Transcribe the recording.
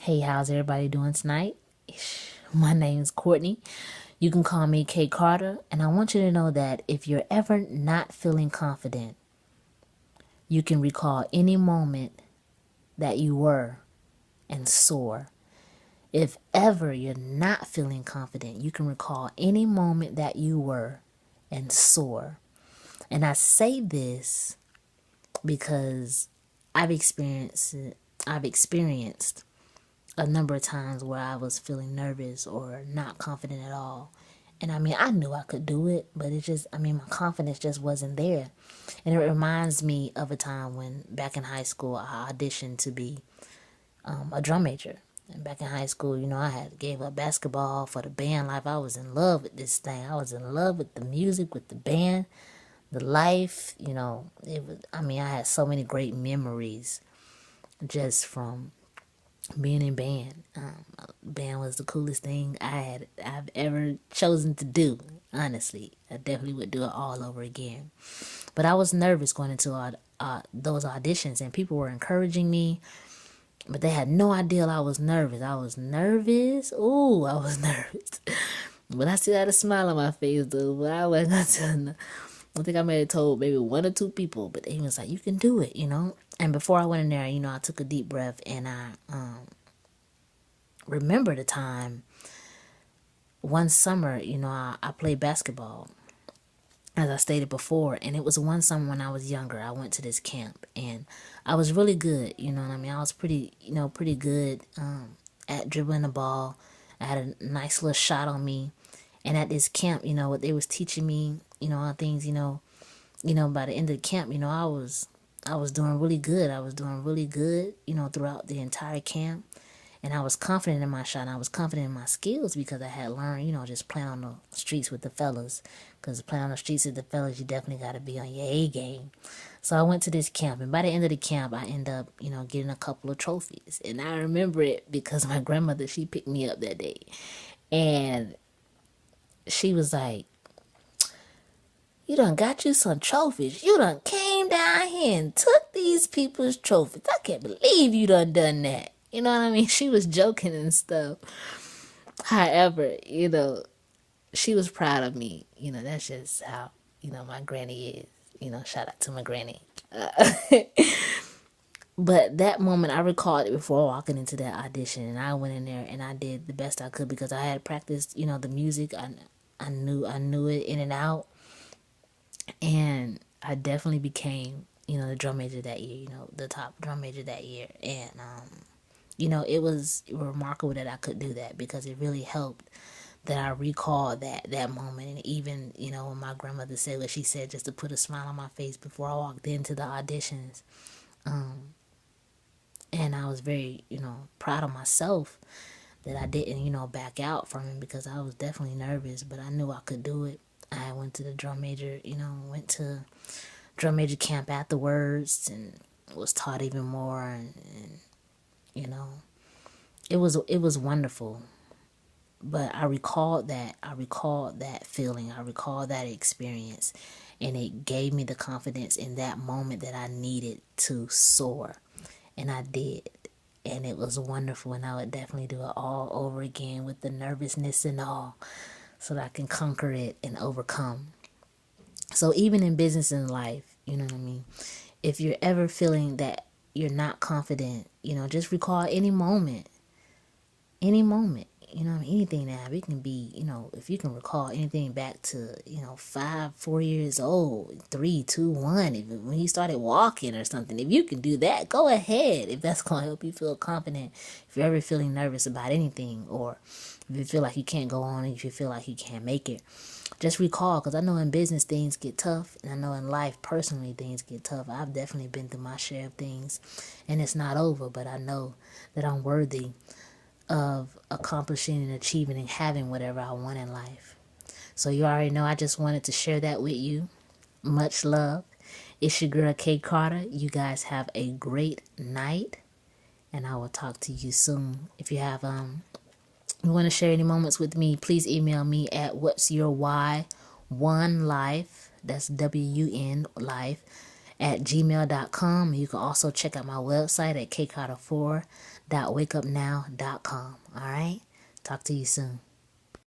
Hey, how's everybody doing tonight? My name is Kourtney. You can call me K Carter, and I want you to know that if you're ever not feeling confident, you can recall any moment that you were and soar. If ever you're not feeling confident, you can recall any moment that you were and soar. And I say this because I've experienced a number of times where I was feeling nervous or not confident at all. And I knew I could do it, but my confidence just wasn't there. And it reminds me of a time when back in high school, I auditioned to be a drum major. And back in high school, I had gave up basketball for the band life. I was in love with this thing. I was in love with the music, with the band, the life. I had so many great memories just from being in band. Band was the coolest thing I've ever chosen to do. Honestly, I definitely would do it all over again. But I was nervous going into those auditions, and people were encouraging me, but they had no idea I was nervous. I was nervous. Ooh, I was nervous. But I still had a smile on my face, though. But I wasn't gonna tell no. I think I may have told maybe one or two people, but they was like, "You can do it," And before I went in there, I took a deep breath, and I remember the time one summer, I played basketball, as I stated before, and it was one summer when I was younger. I went to this camp, and I was really good. You know what I mean? I was pretty good at dribbling the ball. I had a nice little shot on me, and at this camp, what they was teaching me, things, by the end of the camp, I was doing really good. I was doing really good, throughout the entire camp. And I was confident in my shot, and I was confident in my skills because I had learned, just playing on the streets with the fellas. Because playing on the streets with the fellas, you definitely got to be on your A game. So I went to this camp, and by the end of the camp, I ended up, getting a couple of trophies. And I remember it because my grandmother, she picked me up that day. And she was like, "You done got you some trophies. You done came down here and took these people's trophies. I can't believe you done that." You know what I mean? She was joking and stuff. However, she was proud of me. That's just how, my granny is. Shout out to my granny. But that moment, I recalled it before walking into that audition. And I went in there and I did the best I could because I had practiced, the music. I knew it in and out. And I definitely became, the drum major that year, the top drum major that year. And, it was remarkable that I could do that because it really helped that I recalled that moment. And even, when my grandmother said what she said just to put a smile on my face before I walked into the auditions. And I was very, proud of myself that I didn't, back out from it because I was definitely nervous, but I knew I could do it. I went to the drum major, went to drum major camp afterwards and was taught even more and it was wonderful. But I recalled that feeling, I recalled that experience, and it gave me the confidence in that moment that I needed to soar. And I did. And it was wonderful, and I would definitely do it all over again with the nervousness and all so that I can conquer it and overcome. So even in business and life, you know what I mean? If you're ever feeling that you're not confident, just recall any moment, anything that it can be, if you can recall anything back to, 4 years old, 3, 2, 1, when you started walking or something, if you can do that, go ahead. If that's going to help you feel confident, if you're ever feeling nervous about anything, or if you feel like you can't go on, if you feel like you can't make it, just recall, because I know in business things get tough, and I know in life personally things get tough. I've definitely been through my share of things, and it's not over, but I know that I'm worthy of accomplishing and achieving and having whatever I want in life. So you already know I just wanted to share that with you. Much love. It's your girl K Carter. You guys have a great night, and I will talk to you soon. If you have you want to share any moments with me, please email me at Whatsyourwhywunlife. That's WUN life at gmail.com. You can also check out my website at kcarter4.wakeupnow.com. All right? Talk to you soon.